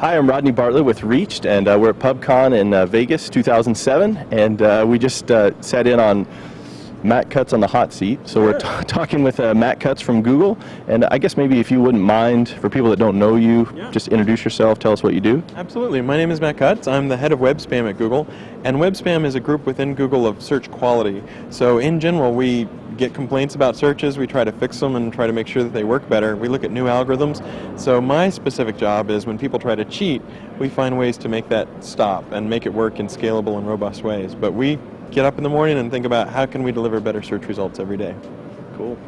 Hi, I'm Rodney Bartlett with Reached, and we're at PubCon in Vegas 2007, and we just sat in on Matt Cutts on the hot seat. So we're talking with Matt Cutts from Google, and I guess maybe if you wouldn't mind, for people that don't know you, just introduce yourself, tell us what you do. Absolutely. My name is Matt Cutts. I'm the head of web spam at Google, and web spam is a group within Google of search quality. So in general, we get complaints about searches, we try to fix them and try to make sure that they work better. We look at new algorithms. So my specific job is when people try to cheat, we find ways to make that stop and make it work in scalable and robust ways. But we get up in the morning and think about how can we deliver better search results every day. Cool.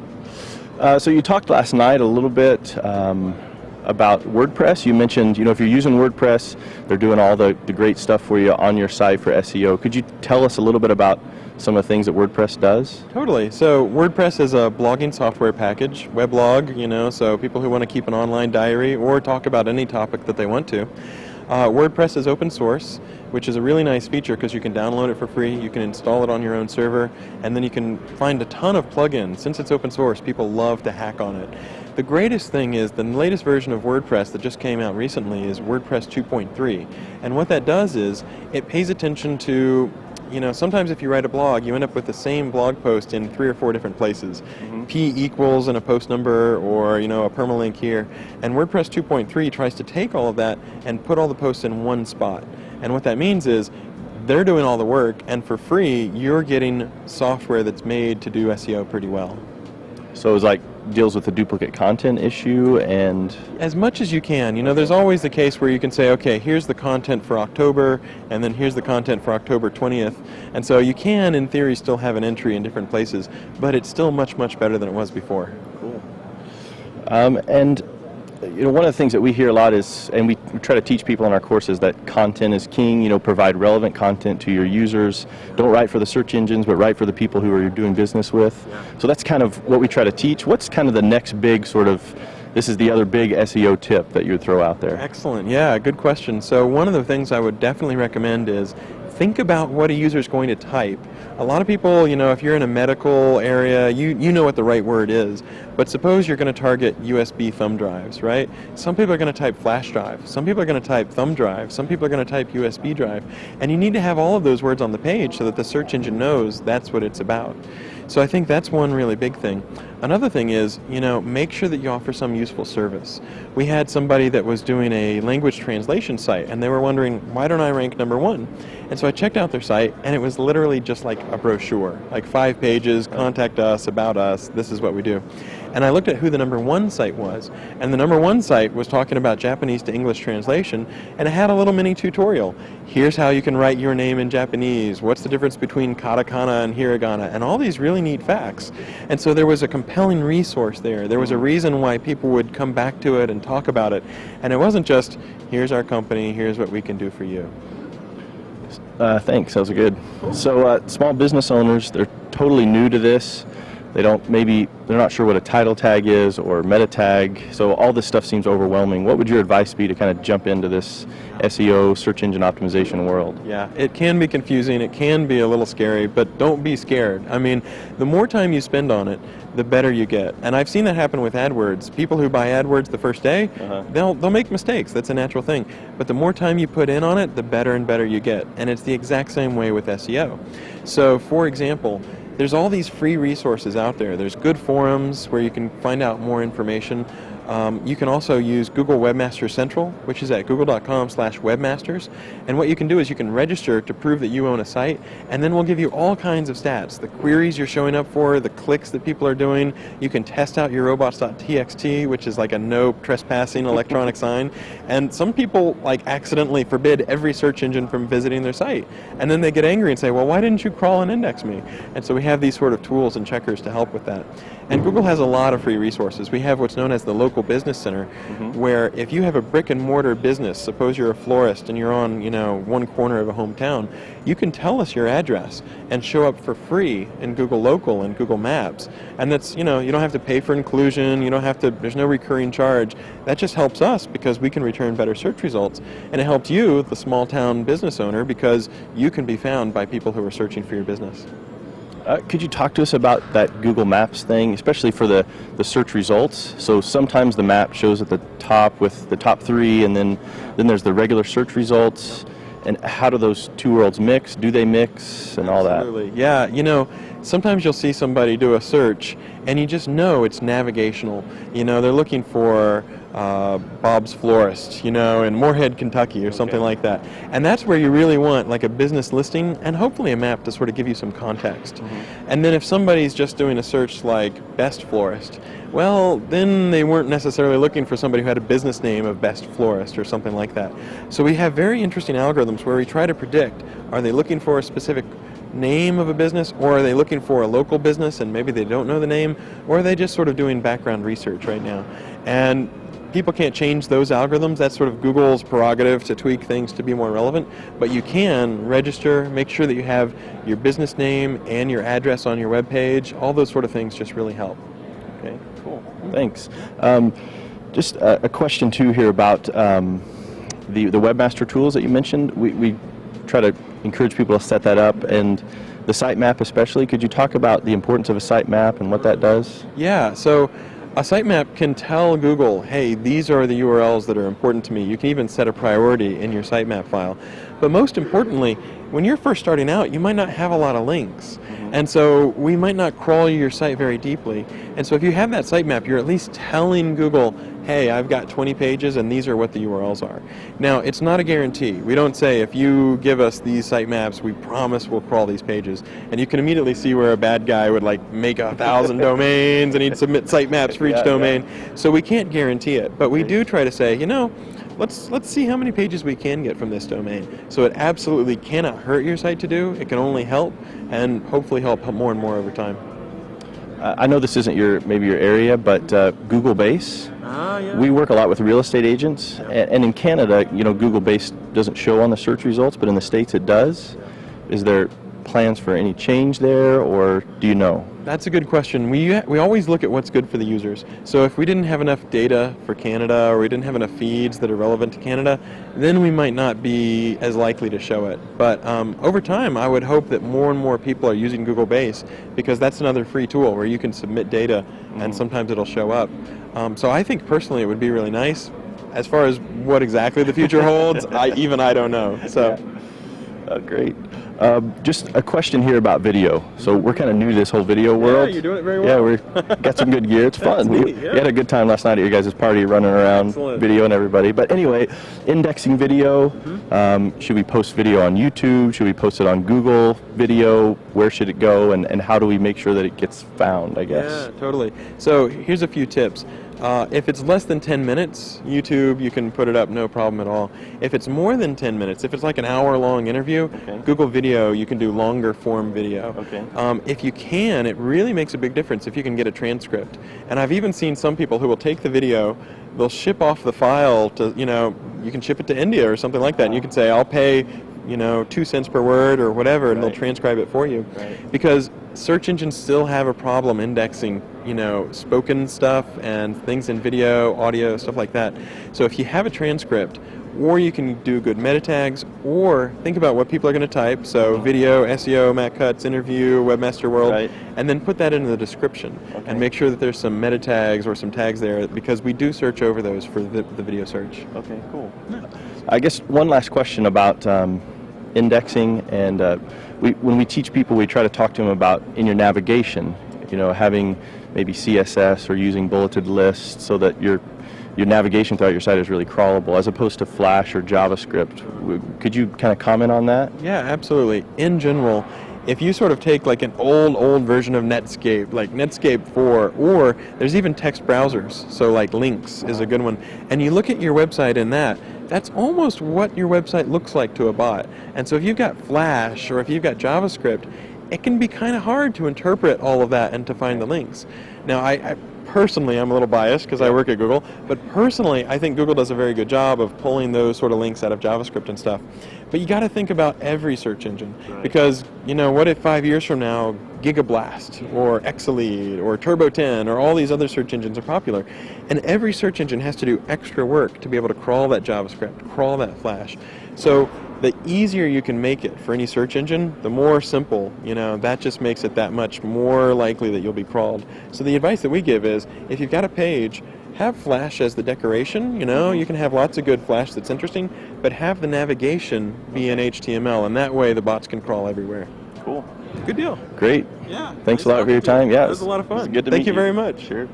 So you talked last night a little bit about WordPress. You mentioned, if you're using WordPress, they're doing all the great stuff for you on your site for SEO. Could you tell us a little bit about some of the things that WordPress does? Totally. So WordPress is a blogging software package, weblog, so people who want to keep an online diary or talk about any topic that they want to. WordPress is open source, which is a really nice feature because you can download it for free, you can install it on your own server, and then you can find a ton of plugins. Since it's open source, people love to hack on it. The greatest thing is the latest version of WordPress that just came out recently is WordPress 2.3. And what that does is it pays attention to sometimes if you write a blog, you end up with the same blog post in 3 or 4 different places. P equals and a post number or, a permalink here. And WordPress 2.3 tries to take all of that and put all the posts in one spot. And what that means is they're doing all the work, and for free, you're getting software that's made to do SEO pretty well. So it's like deals with the duplicate content issue and... As much as you can. There's always the case where you can say, okay, here's the content for October, and then here's the content for October 20th. And so you can, in theory, still have an entry in different places, but it's still much, much better than it was before. Cool. And one of the things that we hear a lot is, and we try to teach people in our courses, that content is king. Provide relevant content to your users. Don't write for the search engines, but write for the people who are doing business with. So that's kind of what we try to teach. What's kind of the next big this is the other big SEO tip that you would throw out there? Excellent. Yeah, good question. So one of the things I would definitely recommend is think about what a user is going to type. A lot of people, if you're in a medical area, you know what the right word is. But suppose you're going to target USB thumb drives, right? Some people are going to type flash drive. Some people are going to type thumb drive. Some people are going to type USB drive. And you need to have all of those words on the page so that the search engine knows that's what it's about. So I think that's one really big thing. Another thing is, make sure that you offer some useful service. We had somebody that was doing a language translation site, and they were wondering, why don't I rank #1? And so I checked out their site, and it was literally just like a brochure, like 5 pages, contact us, about us, this is what we do. And I looked at who the #1 site was, and the #1 site was talking about Japanese to English translation, and it had a little mini tutorial. Here's how you can write your name in Japanese, what's the difference between katakana and hiragana, and all these really neat facts. And so there was a compelling resource there. There was a reason why people would come back to it and talk about it. And it wasn't just, here's our company, here's what we can do for you. Thanks, that was good. So small business owners, they're totally new to this. They're not sure what a title tag is or meta tag, so all this stuff seems overwhelming. What would your advice be to kind of jump into this SEO, search engine optimization world? Yeah, it can be confusing, it can be a little scary, but don't be scared. I mean, the more time you spend on it, the better you get. And I've seen that happen with AdWords. People who buy AdWords the first day, they'll make mistakes. That's a natural thing. But the more time you put in on it, the better and better you get. And it's the exact same way with SEO. So, for example, there's all these free resources out there. There's good forums where you can find out more information. You can also use Google Webmaster Central, which is at google.com/webmasters. And what you can do is you can register to prove that you own a site, and then we'll give you all kinds of stats. The queries you're showing up for, the clicks that people are doing. You can test out your robots.txt, which is like a no trespassing electronic sign. And some people accidentally forbid every search engine from visiting their site. And then they get angry and say, well, why didn't you crawl and index me? And so we have these sort of tools and checkers to help with that. And Google has a lot of free resources. We have what's known as the Local Business Center, where if you have a brick and mortar business, suppose you're a florist and you're on, one corner of a hometown, you can tell us your address and show up for free in Google Local and Google Maps. And that's, you don't have to pay for inclusion, there's no recurring charge. That just helps us because we can return better search results. And it helps you, the small town business owner, because you can be found by people who are searching for your business. Could you talk to us about that Google Maps thing, especially for the search results? So sometimes the map shows at the top with the top 3, and then there's the regular search results. And how do those two worlds mix? Do they mix and all that? Absolutely. Yeah, you know, sometimes you'll see somebody do a search and you just know it's navigational. You know, they're looking for Bob's Florist, you know, in Moorhead, Kentucky or something like that. And that's where you really want like a business listing and hopefully a map to sort of give you some context. And then if somebody's just doing a search like Best Florist, well, then they weren't necessarily looking for somebody who had a business name of Best Florist or something like that. So we have very interesting algorithms where we try to predict, are they looking for a specific name of a business, or are they looking for a local business and maybe they don't know the name, or are they just sort of doing background research right now? And people can't change those algorithms. That's sort of Google's prerogative to tweak things to be more relevant, but you can register, make sure that you have your business name and your address on your web page. All those sort of things just really help. Okay, cool. Thanks. Just a question too here about the webmaster tools that you mentioned. We try to encourage people to set that up, and the sitemap especially. Could you talk about the importance of a sitemap and what that does? Yeah, so a sitemap can tell Google, hey, these are the URLs that are important to me. You can even set a priority in your sitemap file. But most importantly, when you're first starting out, you might not have a lot of links. And so we might not crawl your site very deeply. And so if you have that sitemap, you're at least telling Google, hey, I've got 20 pages and these are what the URLs are. Now, it's not a guarantee. We don't say, if you give us these sitemaps, we promise we'll crawl these pages. And you can immediately see where a bad guy would like make 1,000 domains and he'd submit sitemaps for each domain. So we can't guarantee it. But we do try to say, you know, let's see how many pages we can get from this domain. So it absolutely cannot hurt your site to do. It can only help, and hopefully help more and more over time. I know this isn't maybe your area, but Google Base. Yeah. We work a lot with real estate agents, and in Canada, you know, Google Base doesn't show on the search results, but in the States it does. Is there plans for any change there, or do you know? That's a good question. We always look at what's good for the users. So if we didn't have enough data for Canada, or we didn't have enough feeds that are relevant to Canada, then we might not be as likely to show it. But over time, I would hope that more and more people are using Google Base, because that's another free tool where you can submit data and sometimes it'll show up. So I think personally it would be really nice. As far as what exactly the future holds, I don't know. So. Great. Just a question here about video. So we're kind of new to this whole video world. Yeah, you're doing it very well. Yeah, we've got some good gear. It's fun. Neat, We had a good time last night at your guys' party, running around, videoing everybody. But anyway, indexing video. Should we post video on YouTube? Should we post it on Google Video? Where should it go? And how do we make sure that it gets found, I guess? Yeah, totally. So here's a few tips. If it's less than 10 minutes, YouTube, you can put it up, no problem at all. If it's more than 10 minutes, if it's like an hour-long interview, Google Video, you can do longer form video. If you can, it really makes a big difference if you can get a transcript. And I've even seen some people who will take the video, they'll ship off the file to, you know, you can ship it to India or something like that, and you can say, I'll pay, you know, 2 cents per word or whatever, and they'll transcribe it for you. Because search engines still have a problem indexing, you know, spoken stuff and things in video, audio, stuff like that. So if you have a transcript, or you can do good meta tags, or think about what people are going to type, so video, SEO, Matt Cutts, interview, Webmaster World, and then put that into the description, and make sure that there's some meta tags or some tags there, because we do search over those for the video search. Okay, cool. I guess one last question about indexing, and when we teach people, we try to talk to them about in your navigation, you know, having maybe CSS or using bulleted lists so that your navigation throughout your site is really crawlable, as opposed to Flash or JavaScript. Could you kind of comment on that? Yeah, absolutely. In general, if you sort of take like an old version of Netscape, like Netscape 4, or there's even text browsers, so like Lynx is a good one, and you look at your website in that, that's almost what your website looks like to a bot. And so if you've got Flash or if you've got JavaScript, it can be kind of hard to interpret all of that and to find the links. Now, I personally, I'm a little biased because I work at Google, but personally, I think Google does a very good job of pulling those sort of links out of JavaScript and stuff. But you got to think about every search engine, because, you know, what if 5 years from now, Gigablast or Exalead or Turbo 10 or all these other search engines are popular, and every search engine has to do extra work to be able to crawl that JavaScript, crawl that Flash. So the easier you can make it for any search engine, the more simple, that just makes it that much more likely that you'll be crawled. So the advice that we give is, if you've got a page, have Flash as the decoration, you can have lots of good Flash that's interesting, but have the navigation be in HTML, and that way the bots can crawl everywhere. Cool. Good deal. Great. Yeah. Thanks a lot for your time. Yeah, it was a lot of fun. Good to Thank meet you very much. Sure.